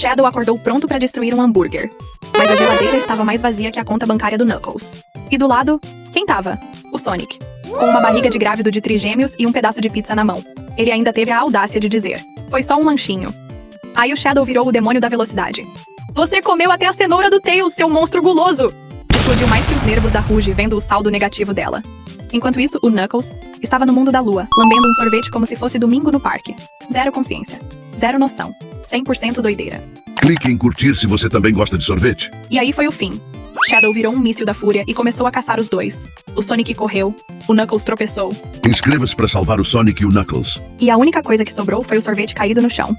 Shadow acordou pronto pra destruir um hambúrguer. Mas a geladeira estava mais vazia que a conta bancária do Knuckles. E do lado, quem tava? O Sonic. Com uma barriga de grávido de trigêmeos e um pedaço de pizza na mão. Ele ainda teve a audácia de dizer: foi só um lanchinho. Aí o Shadow virou o demônio da velocidade. Você comeu até a cenoura do Tails, seu monstro guloso! Explodiu mais que os nervos da Rouge vendo o saldo negativo dela. Enquanto isso, o Knuckles estava no mundo da lua, lambendo um sorvete como se fosse domingo no parque. Zero consciência. Zero noção. 100% doideira. Clique em curtir se você também gosta de sorvete. E aí foi o fim. Shadow virou um míssil da fúria e começou a caçar os dois. O Sonic correu, o Knuckles tropeçou. Inscreva-se para salvar o Sonic e o Knuckles. E a única coisa que sobrou foi o sorvete caído no chão.